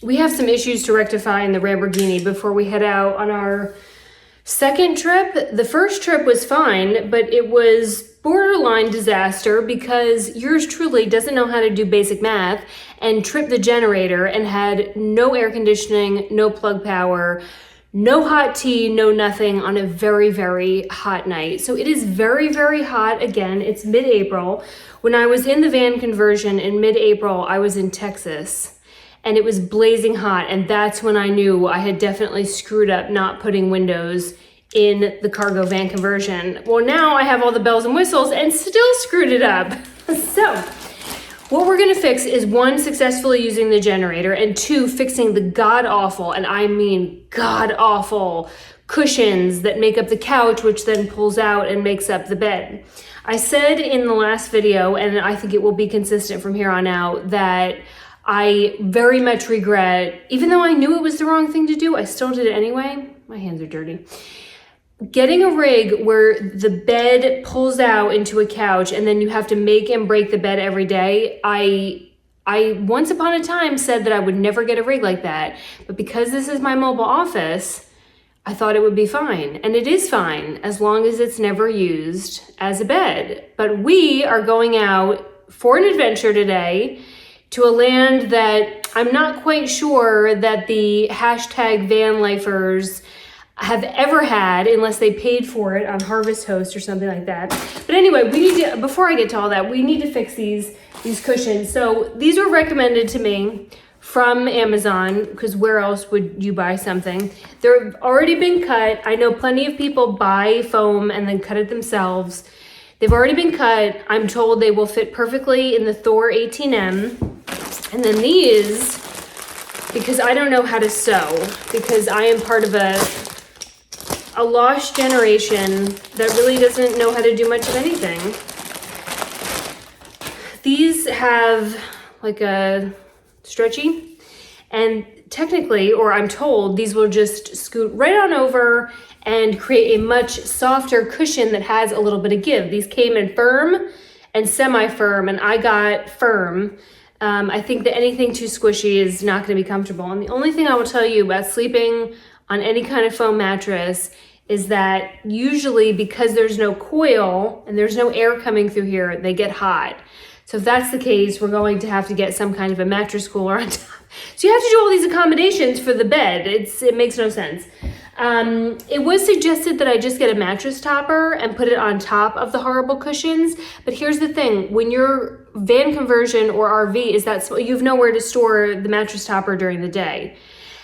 we have some issues to rectify in the Lamborghini before we head out on our second trip. The first trip was fine, but it was borderline disaster because yours truly doesn't know how to do basic math and tripped the generator and had no air conditioning, no plug power, no hot tea, no nothing on a very, very hot night. So it is very, very hot. Again, it's mid-April. When I was in the van conversion in mid-April, I was in Texas and it was blazing hot. And that's when I knew I had definitely screwed up not putting windows in the cargo van conversion. Well, now I have all the bells and whistles and still screwed it up. So what we're gonna fix is 1, successfully using the generator, and 2, fixing the god-awful, and I mean god-awful, cushions that make up the couch, which then pulls out and makes up the bed. I said in the last video, and I think it will be consistent from here on out, that I very much regret, even though I knew it was the wrong thing to do, I still did it anyway. My hands are dirty. Getting a rig where the bed pulls out into a couch and then you have to make and break the bed every day. I once upon a time said that I would never get a rig like that, but because this is my mobile office, I thought it would be fine. And it is fine as long as it's never used as a bed. But we are going out for an adventure today to a land that I'm not quite sure that the hashtag van lifers have ever had, unless they paid for it on Harvest Host or something like that. But anyway, we need to, before I get to all that, we need to fix these cushions. So these were recommended to me from Amazon, because where else would you buy something? They've already been cut. I know plenty of people buy foam and then cut it themselves. They've already been cut. I'm told they will fit perfectly in the Thor 18M. And then these, because I don't know how to sew, because I am part of a lost generation that really doesn't know how to do much of anything. These have like a stretchy, and technically, or I'm told, these will just scoot right on over and create a much softer cushion that has a little bit of give. These came in firm and semi-firm, and I got firm. I think that anything too squishy is not going to be comfortable. And the only thing I will tell you about sleeping on any kind of foam mattress is that usually, because there's no coil and there's no air coming through here, they get hot. So if that's the case, we're going to have to get some kind of a mattress cooler on top. So you have to do all these accommodations for the bed. It makes no sense. It was suggested that I just get a mattress topper and put it on top of the horrible cushions. But here's the thing, when your van conversion or RV is that you have nowhere to store the mattress topper during the day.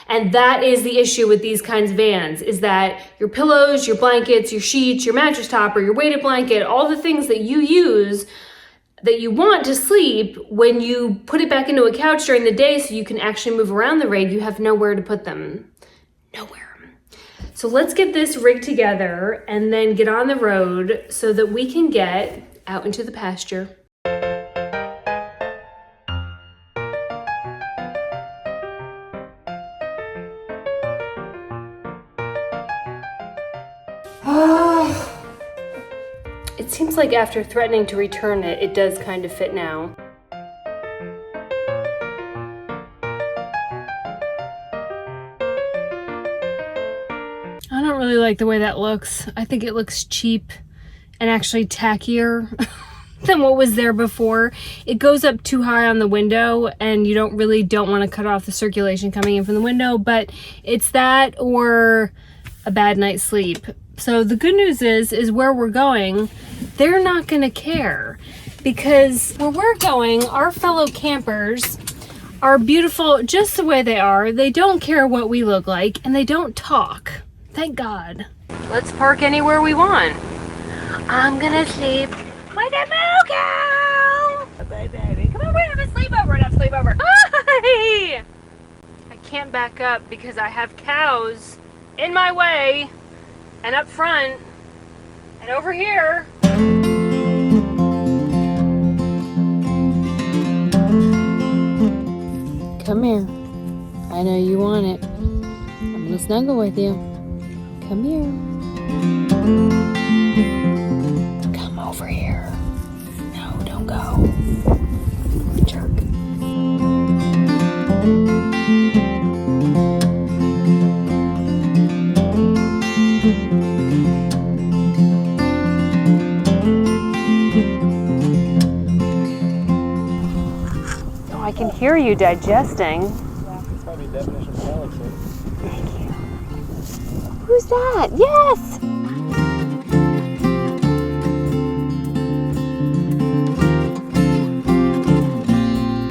And that is the issue with these kinds of vans, is that your pillows, your blankets, your sheets, your mattress topper, your weighted blanket, all the things that you use that you want to sleep, when you put it back into a couch during the day so you can actually move around the rig, you have nowhere to put them. Nowhere. So let's get this rig together and then get on the road so that we can get out into the pasture. It seems like after threatening to return it, it does kind of fit now. I don't really like the way that looks. I think it looks cheap and actually tackier than what was there before. It goes up too high on the window and you don't want to cut off the circulation coming in from the window, but it's that or a bad night's sleep. So the good news is where we're going, they're not gonna care, because where we're going, our fellow campers are beautiful just the way they are. They don't care what we look like, and they don't talk. Thank God. Let's park anywhere we want. I'm gonna sleep with a moo cow. Bye, baby. Come on, we're gonna have a sleepover. We're gonna have a sleepover. Hi! I can't back up because I have cows in my way, and up front, and over here. Come here. I know you want it. I'm gonna snuggle with you. Come here. Come over here. No, don't go. Jerk. are you digesting? That's probably the definition of galaxy. Who's that? Yes!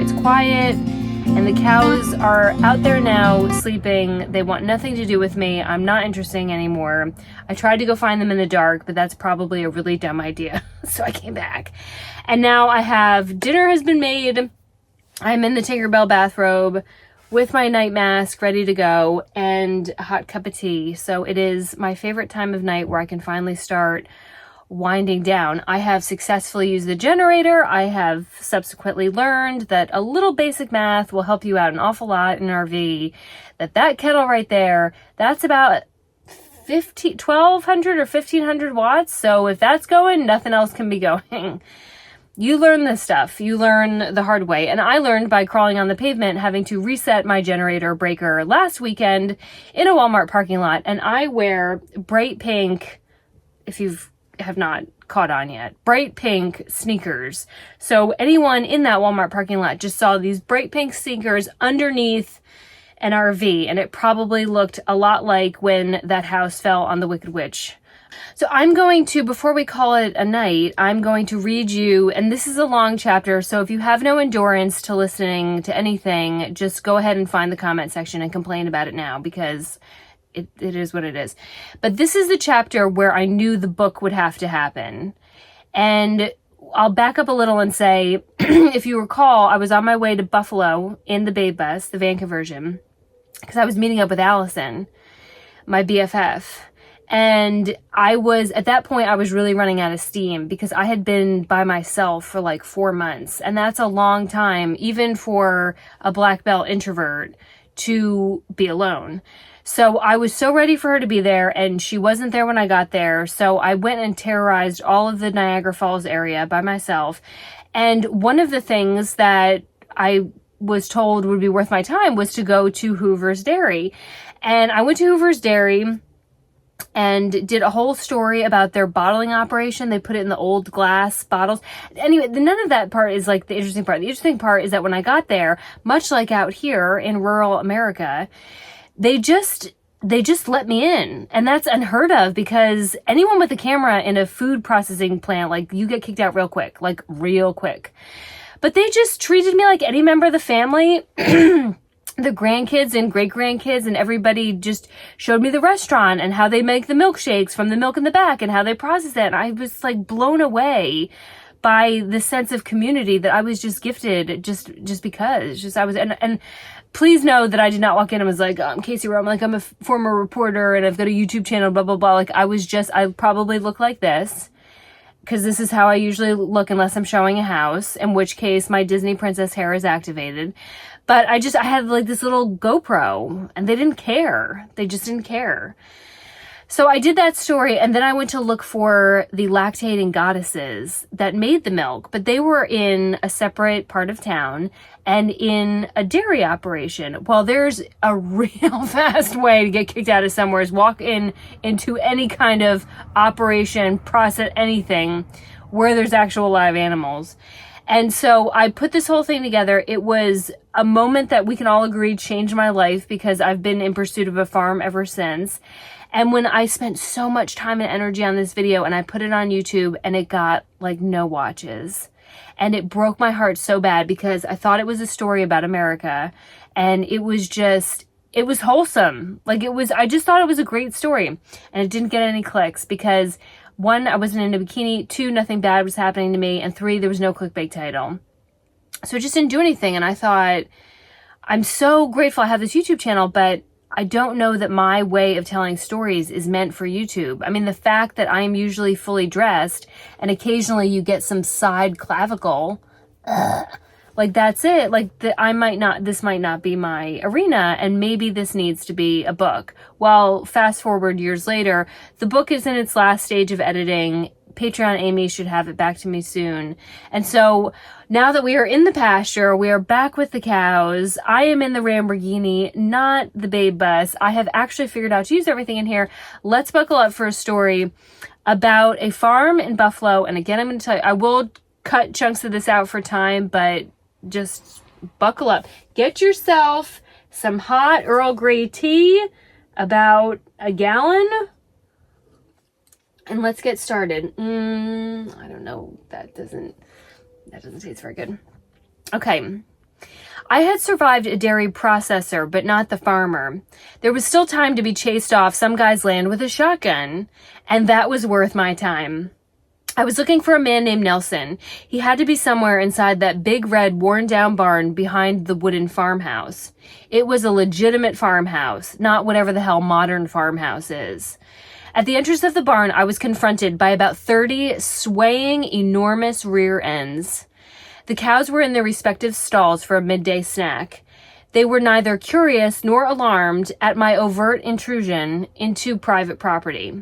It's quiet, and the cows are out there now sleeping. They want nothing to do with me. I'm not interesting anymore. I tried to go find them in the dark, but that's probably a really dumb idea. So I came back. And now I have, dinner has been made. I'm in the Tinkerbell bathrobe with my night mask ready to go and a hot cup of tea. So it is my favorite time of night where I can finally start winding down. I have successfully used the generator. I have subsequently learned that a little basic math will help you out an awful lot in an RV. That kettle right there, that's about 1,200 or 1,500 watts. So if that's going, nothing else can be going. You learn this stuff. You learn the hard way. And I learned by crawling on the pavement, having to reset my generator breaker last weekend in a Walmart parking lot. And I wear bright pink, if you have not caught on yet, bright pink sneakers. So anyone in that Walmart parking lot just saw these bright pink sneakers underneath an RV. And it probably looked a lot like when that house fell on the Wicked Witch. So I'm going to, before we call it a night, I'm going to read you, and this is a long chapter, so if you have no endurance to listening to anything, just go ahead and find the comment section and complain about it now, because it is what it is. But this is the chapter where I knew the book would have to happen. And I'll back up a little and say, if you recall, I was on my way to Buffalo in the Babe Bus, the van conversion, because I was meeting up with Allison, my BFF. And at that point, I was really running out of steam because I had been by myself for like 4 months. And that's a long time, even for a black belt introvert, to be alone. So I was so ready for her to be there, and she wasn't there when I got there. So I went and terrorized all of the Niagara Falls area by myself. And one of the things that I was told would be worth my time was to go to Hoover's Dairy. And I went to Hoover's Dairy and did a whole story about their bottling operation. They put it in the old glass bottles. Anyway, none of that part is like the interesting part. The interesting part is that when I got there, much like out here in rural America, they just let me in. And that's unheard of, because anyone with a camera in a food processing plant, like, you get kicked out real quick. But they just treated me like any member of the family. The grandkids and great-grandkids and everybody just showed me the restaurant and how they make the milkshakes from the milk in the back and how they process it. And I was like blown away by the sense of community that I was just gifted just because. And please know that I did not walk in and was like, I'm Casey Rome, like I'm a former reporter and I've got a YouTube channel, blah, blah, blah. Like I probably look like this, because this is how I usually look unless I'm showing a house, in which case my Disney princess hair is activated. But I had like this little GoPro, and they didn't care. They just didn't care. So I did that story, and then I went to look for the lactating goddesses that made the milk, but they were in a separate part of town and in a dairy operation. Well, there's a real fast way to get kicked out of somewhere is walk into any kind of operation, process anything where there's actual live animals. And so I put this whole thing together. It was a moment that we can all agree changed my life, because I've been in pursuit of a farm ever since. And when I spent so much time and energy on this video and I put it on YouTube and it got like no watches, and it broke my heart so bad, because I thought it was a story about America, and it was wholesome. I just thought it was a great story, and it didn't get any clicks because, 1, I wasn't in a bikini, 2, nothing bad was happening to me, and 3, there was no clickbait title. So it just didn't do anything. And I thought, I'm so grateful I have this YouTube channel, but I don't know that my way of telling stories is meant for YouTube. I mean, the fact that I'm usually fully dressed and occasionally you get some side clavicle, like that's it. Like this might not be my arena, and maybe this needs to be a book. Well, fast forward years later, the book is in its last stage of editing. Patreon Amy should have it back to me soon. And so now that we are in the pasture, we are back with the cows. I am in the Lamborghini, not the Babe Bus. I have actually figured out to use everything in here. Let's buckle up for a story about a farm in Buffalo. And again, I'm going to tell you, I will cut chunks of this out for time, but just buckle up. Get yourself some hot Earl Grey tea, about a gallon, and let's get started. I don't know. That doesn't taste very good. Okay. I had survived a dairy processor, but not the farmer. There was still time to be chased off some guy's land with a shotgun, and that was worth my time. I was looking for a man named Nelson. He had to be somewhere inside that big red worn-down barn behind the wooden farmhouse. It was a legitimate farmhouse, not whatever the hell modern farmhouse is. At the entrance of the barn, I was confronted by about 30 swaying, enormous rear ends. The cows were in their respective stalls for a midday snack. They were neither curious nor alarmed at my overt intrusion into private property.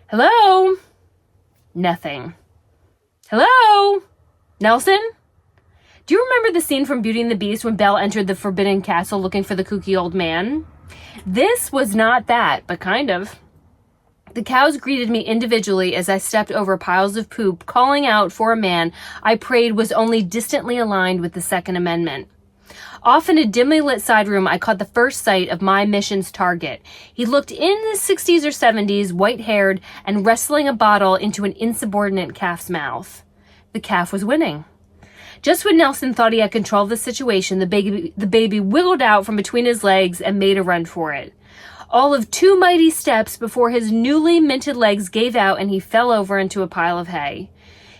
Hello? Nothing. Hello? Nelson? Do you remember the scene from Beauty and the Beast when Belle entered the forbidden castle looking for the kooky old man? This was not that, but kind of. The cows greeted me individually as I stepped over piles of poop, calling out for a man I prayed was only distantly aligned with the Second Amendment. Off in a dimly lit side room, I caught the first sight of my mission's target. He looked in the 60s or 70s, white-haired, and wrestling a bottle into an insubordinate calf's mouth. The calf was winning. Just when Nelson thought he had control of the situation, the baby wiggled out from between his legs and made a run for it. All of 2 mighty steps before his newly minted legs gave out and he fell over into a pile of hay.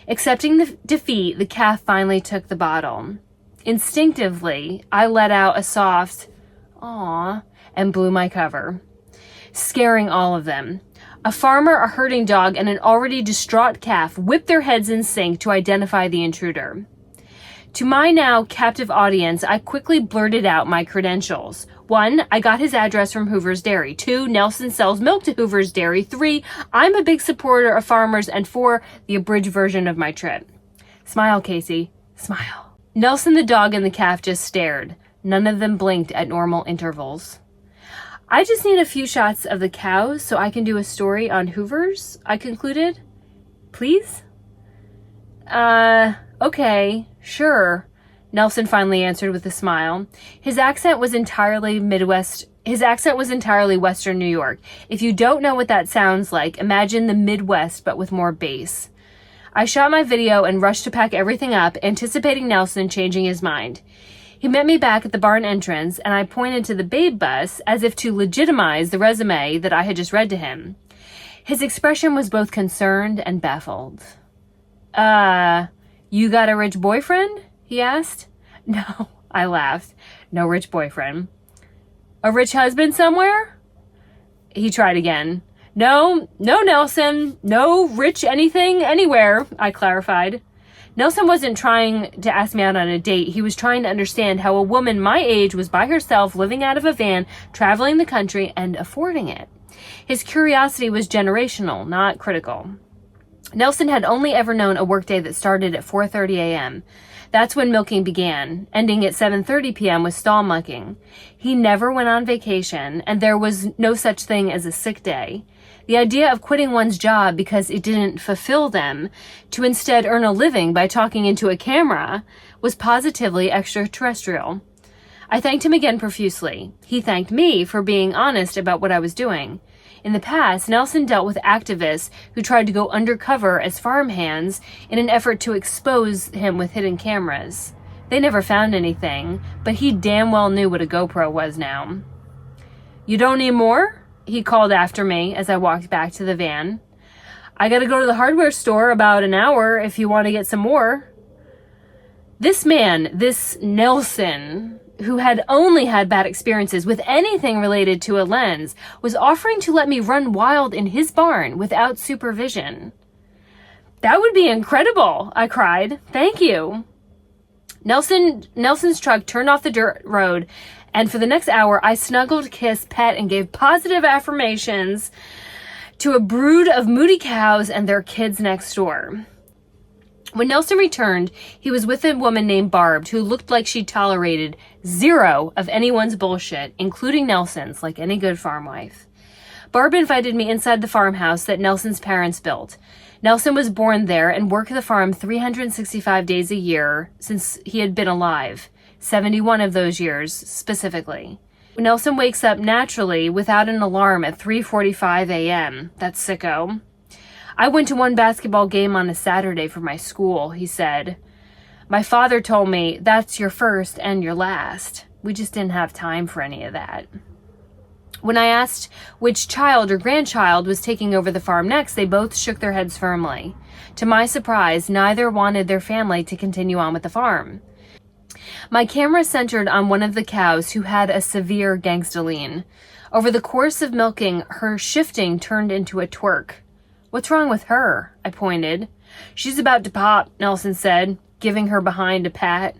Accepting the defeat, the calf finally took the bottle. Instinctively, I let out a soft, "Aw," and blew my cover, scaring all of them. A farmer, a herding dog, and an already distraught calf whipped their heads in sync to identify the intruder. To my now captive audience, I quickly blurted out my credentials. 1, I got his address from Hoover's Dairy. 2, Nelson sells milk to Hoover's Dairy. 3, I'm a big supporter of farmers. And 4, the abridged version of my trip. Smile, Casey. Smile. Nelson the dog and the calf just stared. None of them blinked at normal intervals. I just need a few shots of the cows so I can do a story on Hoover's, I concluded. Please? Okay, sure, Nelson finally answered with a smile. His accent was entirely Western New York. If you don't know what that sounds like, imagine the Midwest but with more bass. I shot my video and rushed to pack everything up, anticipating Nelson changing his mind. He met me back at the barn entrance, and I pointed to the babe bus as if to legitimize the resume that I had just read to him. His expression was both concerned and baffled. You got a rich boyfriend? He asked. No, I laughed. No rich boyfriend. A rich husband somewhere? He tried again. No, Nelson. No rich anything anywhere, I clarified. Nelson wasn't trying to ask me out on a date. He was trying to understand how a woman my age was by herself, living out of a van, traveling the country, and affording it. His curiosity was generational, not critical. Nelson had only ever known a workday that started at 4:30 a.m. That's when milking began, ending at 7:30 p.m. with stall mucking. He never went on vacation, and there was no such thing as a sick day. The idea of quitting one's job because it didn't fulfill them, to instead earn a living by talking into a camera, was positively extraterrestrial. I thanked him again profusely. He thanked me for being honest about what I was doing. In the past, Nelson dealt with activists who tried to go undercover as farmhands in an effort to expose him with hidden cameras. They never found anything, but he damn well knew what a GoPro was now. You don't need more? He called after me as I walked back to the van. I gotta go to the hardware store about an hour if you want to get some more. This man, this Nelson, who had only had bad experiences with anything related to a lens, was offering to let me run wild in his barn without supervision. That would be incredible, I cried. Thank you. Nelson's truck turned off the dirt road, and for the next hour, I snuggled, kissed, pet, and gave positive affirmations to a brood of moody cows and their kids next door. When Nelson returned, he was with a woman named Barb, who looked like she tolerated zero of anyone's bullshit, including Nelson's, like any good farm wife. Barb invited me inside the farmhouse that Nelson's parents built. Nelson was born there and worked the farm 365 days a year since he had been alive. 71 of those years specifically. Nelson wakes up naturally without an alarm at 3:45 a.m. That's sicko. I went to one basketball game on a Saturday for my school, he said. My father told me, that's your first and your last. We just didn't have time for any of that. When I asked which child or grandchild was taking over the farm next, they both shook their heads firmly. To my surprise, neither wanted their family to continue on with the farm. My camera centered on one of the cows who had a severe gangstoline. Over the course of milking, her shifting turned into a twerk. What's wrong with her? I pointed. She's about to pop, Nelson said, giving her behind a pat.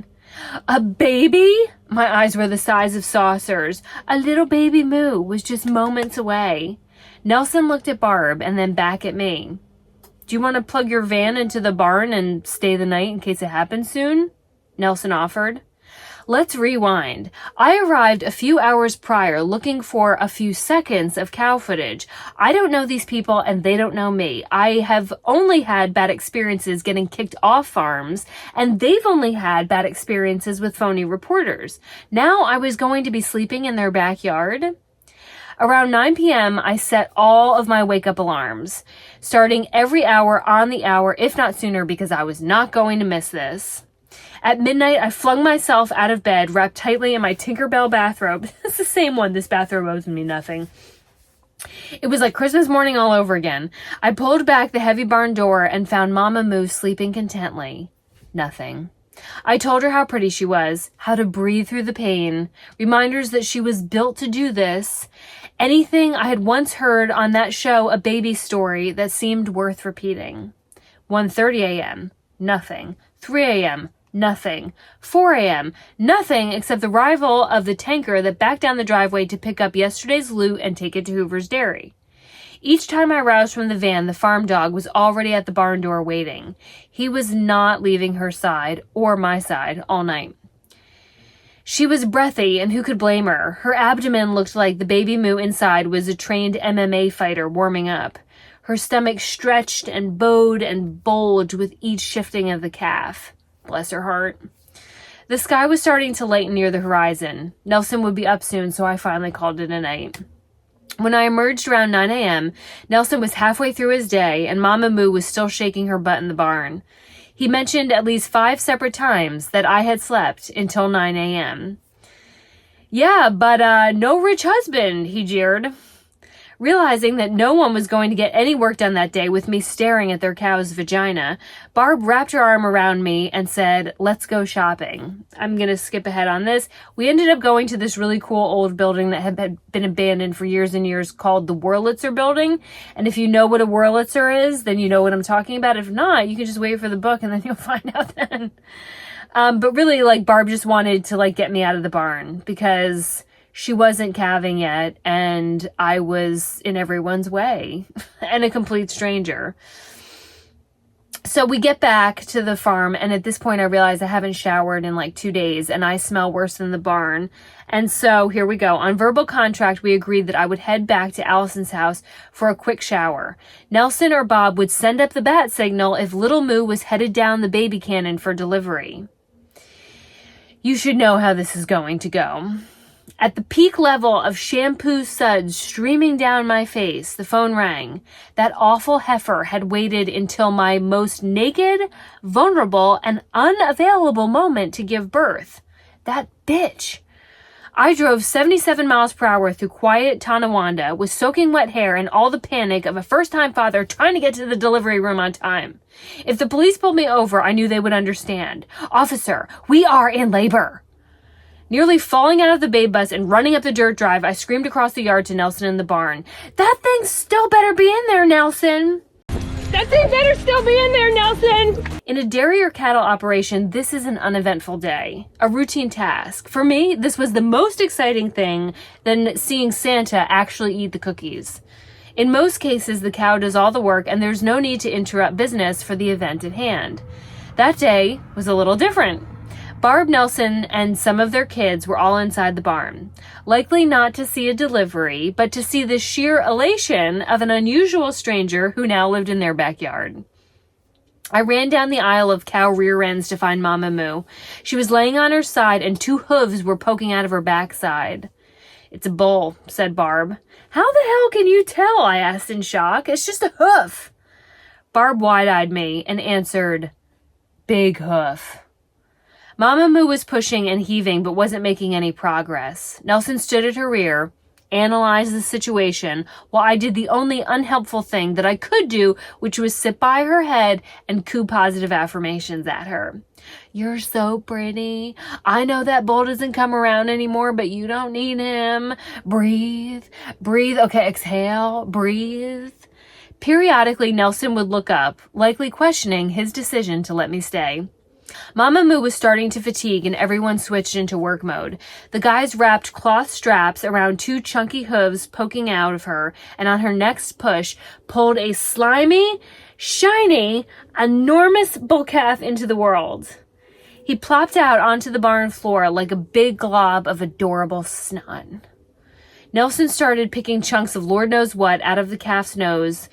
A baby? My eyes were the size of saucers. A little baby moo was just moments away. Nelson looked at Barb and then back at me. Do you want to plug your van into the barn and stay the night in case it happens soon? Nelson offered. Let's rewind. I arrived a few hours prior looking for a few seconds of cow footage. I don't know these people and they don't know me. I have only had bad experiences getting kicked off farms, and they've only had bad experiences with phony reporters. Now I was going to be sleeping in their backyard. Around 9 p.m., I set all of my wake-up alarms, starting every hour on the hour, if not sooner, because I was not going to miss this. At midnight, I flung myself out of bed, wrapped tightly in my Tinkerbell bathrobe. It's the same one. This bathrobe owes me nothing. It was like Christmas morning all over again. I pulled back the heavy barn door and found Mama Moo sleeping contently. Nothing. I told her how pretty she was, how to breathe through the pain, reminders that she was built to do this. Anything I had once heard on that show, a baby story that seemed worth repeating. 1:30 a.m. Nothing. 3 a.m. Nothing. 4 a.m. Nothing except the arrival of the tanker that backed down the driveway to pick up yesterday's loot and take it to Hoover's Dairy. Each time I roused from the van, the farm dog was already at the barn door waiting. He was not leaving her side or my side all night. She was breathy, and who could blame her? Her abdomen looked like the baby moo inside was a trained MMA fighter warming up. Her stomach stretched and bowed and bulged with each shifting of the calf. Bless her heart. The sky was starting to lighten near the horizon. Nelson would be up soon, so I finally called it a night. When I emerged around 9 a.m., Nelson was halfway through his day, and Mama Moo was still shaking her butt in the barn. He mentioned at least 5 separate times that I had slept until 9 a.m. Yeah, but no rich husband, he jeered. Realizing that no one was going to get any work done that day with me staring at their cow's vagina, Barb wrapped her arm around me and said, let's go shopping. I'm going to skip ahead on this. We ended up going to this really cool old building that had been abandoned for years and years called the Wurlitzer Building. And if you know what a Wurlitzer is, then you know what I'm talking about. If not, you can just wait for the book and then you'll find out then. But really, like, Barb just wanted to, like, get me out of the barn because she wasn't calving yet, and I was in everyone's way and a complete stranger. So we get back to the farm, and at this point I realize I haven't showered in like 2 days, and I smell worse than the barn. And so here we go. On verbal contract, we agreed that I would head back to Allison's house for a quick shower. Nelson or Bob would send up the bat signal if little Moo was headed down the baby cannon for delivery. You should know how this is going to go. At the peak level of shampoo suds streaming down my face, the phone rang. That awful heifer had waited until my most naked, vulnerable, and unavailable moment to give birth. That bitch. I drove 77 miles per hour through quiet Tonawanda with soaking wet hair and all the panic of a first-time father trying to get to the delivery room on time. If the police pulled me over, I knew they would understand. Officer, we are in labor. Nearly falling out of the babe bus and running up the dirt drive, I screamed across the yard to Nelson in the barn. That thing still better be in there, Nelson. That thing better still be in there, Nelson. In a dairy or cattle operation, this is an uneventful day, a routine task. For me, this was the most exciting thing than seeing Santa actually eat the cookies. In most cases, the cow does all the work and there's no need to interrupt business for the event at hand. That day was a little different. Barb, Nelson, and some of their kids were all inside the barn, likely not to see a delivery, but to see the sheer elation of an unusual stranger who now lived in their backyard. I ran down the aisle of cow rear ends to find Mama Moo. She was laying on her side and 2 hooves were poking out of her backside. "It's a bull," said Barb. "How the hell can you tell?" I asked in shock. "It's just a hoof." Barb wide-eyed me and answered, "Big hoof." Mama Moo was pushing and heaving but wasn't making any progress. Nelson stood at her rear, analyzed the situation, while I did the only unhelpful thing that I could do, which was sit by her head and coo positive affirmations at her. "You're so pretty. I know that bull doesn't come around anymore, but you don't need him. Breathe. Breathe. Okay, exhale. Breathe." Periodically, Nelson would look up, likely questioning his decision to let me stay. Mama Moo was starting to fatigue and everyone switched into work mode. The guys wrapped cloth straps around 2 chunky hooves poking out of her, and on her next push, pulled a slimy, shiny, enormous bull calf into the world. He plopped out onto the barn floor like a big glob of adorable snot. Nelson started picking chunks of Lord knows what out of the calf's nose,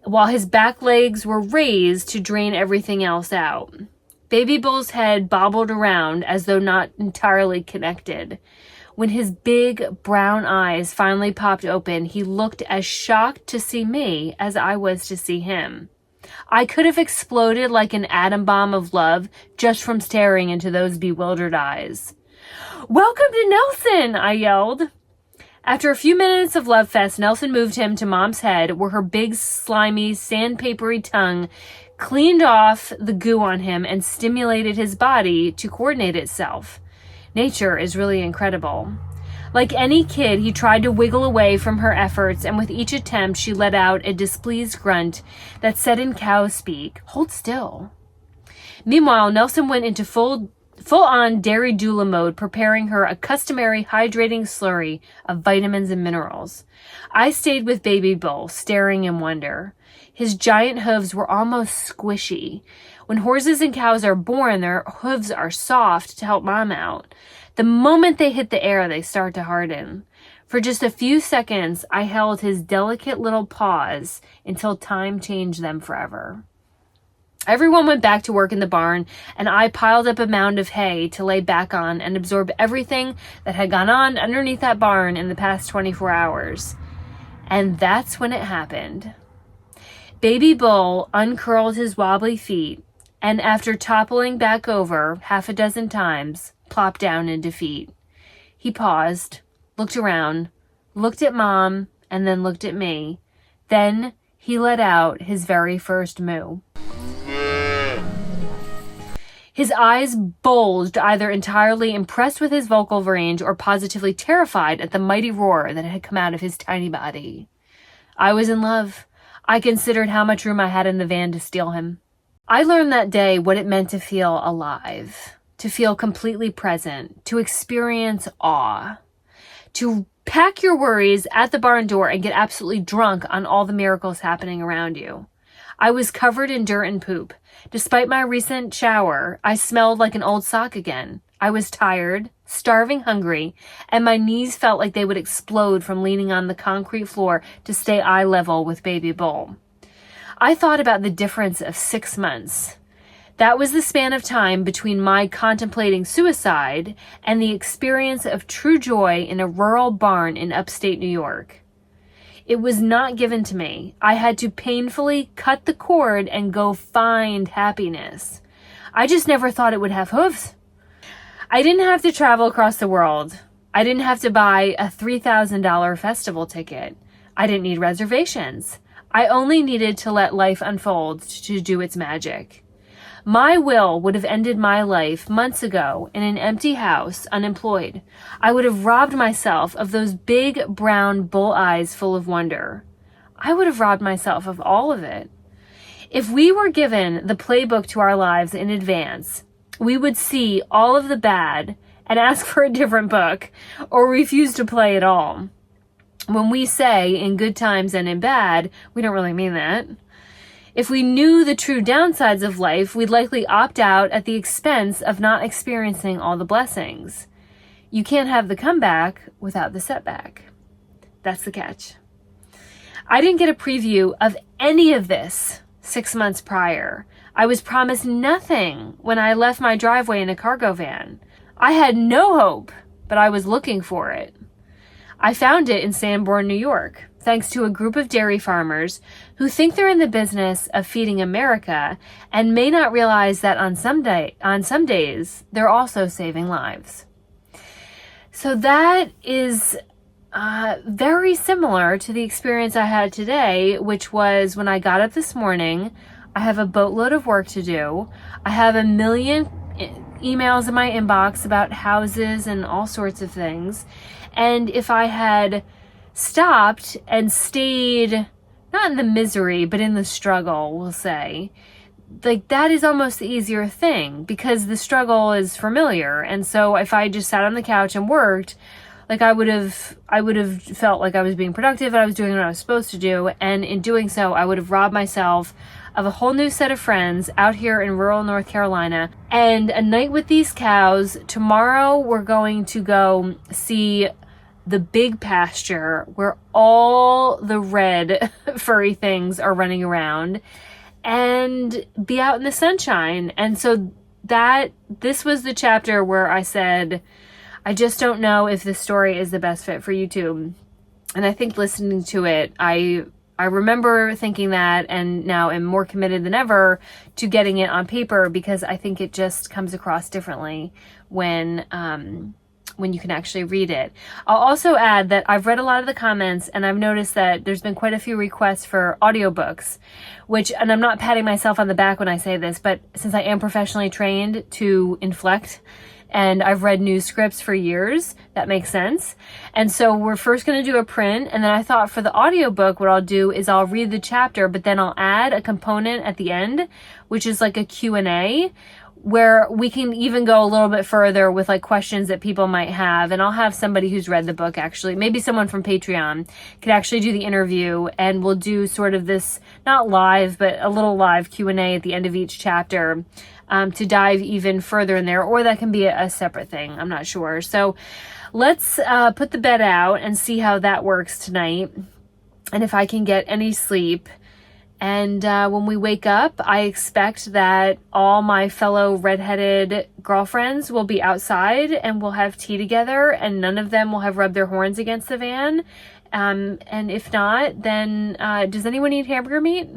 while his back legs were raised to drain everything else out. Baby Bull's head bobbled around as though not entirely connected. When his big brown eyes finally popped open, he looked as shocked to see me as I was to see him. I could have exploded like an atom bomb of love just from staring into those bewildered eyes. "Welcome to Nelson!" I yelled. After a few minutes of love fest, Nelson moved him to Mom's head, where her big, slimy, sandpapery tongue cleaned off the goo on him and stimulated his body to coordinate itself. Nature is really incredible. Like any kid, he tried to wiggle away from her efforts, and with each attempt, she let out a displeased grunt that said in cow speak, "Hold still." Meanwhile, Nelson went into full-on dairy doula mode, preparing her a customary hydrating slurry of vitamins and minerals. I stayed with Baby Bull, staring in wonder. His giant hooves were almost squishy. When horses and cows are born, their hooves are soft to help mom out. The moment they hit the air, they start to harden. For just a few seconds, I held his delicate little paws until time changed them forever. Everyone went back to work in the barn, and I piled up a mound of hay to lay back on and absorb everything that had gone on underneath that barn in the past 24 hours. And that's when it happened. Baby Bull uncurled his wobbly feet, and after toppling back over 6 times, plopped down in defeat. He paused, looked around, looked at Mom, and then looked at me. Then he let out his very first moo. His eyes bulged, either entirely impressed with his vocal range or positively terrified at the mighty roar that had come out of his tiny body. I was in love. I considered how much room I had in the van to steal him. I learned that day what it meant to feel alive, to feel completely present, to experience awe, to pack your worries at the barn door and get absolutely drunk on all the miracles happening around you. I was covered in dirt and poop. Despite my recent shower, I smelled like an old sock again. I was tired, starving hungry, and my knees felt like they would explode from leaning on the concrete floor to stay eye level with Baby Bull. I thought about the difference of 6 months. That was the span of time between my contemplating suicide and the experience of true joy in a rural barn in upstate New York. It was not given to me. I had to painfully cut the cord and go find happiness. I just never thought it would have hooves. I didn't have to travel across the world. I didn't have to buy a $3,000 festival ticket. I didn't need reservations. I only needed to let life unfold to do its magic. My will would have ended my life months ago in an empty house, unemployed. I would have robbed myself of those big brown bull eyes full of wonder. I would have robbed myself of all of it. If we were given the playbook to our lives in advance, we would see all of the bad and ask for a different book or refuse to play at all. When we say in good times and in bad, we don't really mean that. If we knew the true downsides of life, we'd likely opt out at the expense of not experiencing all the blessings. You can't have the comeback without the setback. That's the catch. I didn't get a preview of any of this 6 months prior. I was promised nothing when I left my driveway in a cargo van. I had no hope, but I was looking for it. I found it in Sanborn, New York, thanks to a group of dairy farmers who think they're in the business of feeding America and may not realize that on some days, they're also saving lives. So that is very similar to the experience I had today, which was when I got up this morning. I have a boatload of work to do. I have a million emails in my inbox about houses and all sorts of things. And if I had stopped and stayed, not in the misery, but in the struggle, we'll say, like that is almost the easier thing because the struggle is familiar. And so if I just sat on the couch and worked, like I would have felt like I was being productive and I was doing what I was supposed to do. And in doing so, I would have robbed myself of a whole new set of friends out here in rural North Carolina and a night with these cows. Tomorrow, we're going to go see the big pasture where all the red furry things are running around and be out in the sunshine. And so this was the chapter where I said, I just don't know if this story is the best fit for YouTube. And I think listening to it, I remember thinking that, and now am more committed than ever to getting it on paper because I think it just comes across differently when you can actually read it. I'll also add that I've read a lot of the comments and I've noticed that there's been quite a few requests for audiobooks, and I'm not patting myself on the back when I say this, but since I am professionally trained to inflect and I've read news scripts for years, that makes sense. And so we're first going to do a print, and then I thought for the audiobook, what I'll do is I'll read the chapter, but then I'll add a component at the end, which is like a Q&A, where we can even go a little bit further with like questions that people might have. And I'll have somebody who's read the book, actually, maybe someone from Patreon could actually do the interview, and we'll do sort of this, not live, but a little live Q&A at the end of each chapter to dive even further in there, or that can be a separate thing. I'm not sure. So let's put the bed out and see how that works tonight and if I can get any sleep. And when we wake up, I expect that all my fellow redheaded girlfriends will be outside and we'll have tea together, and none of them will have rubbed their horns against the van. And if not, then does anyone eat hamburger meat?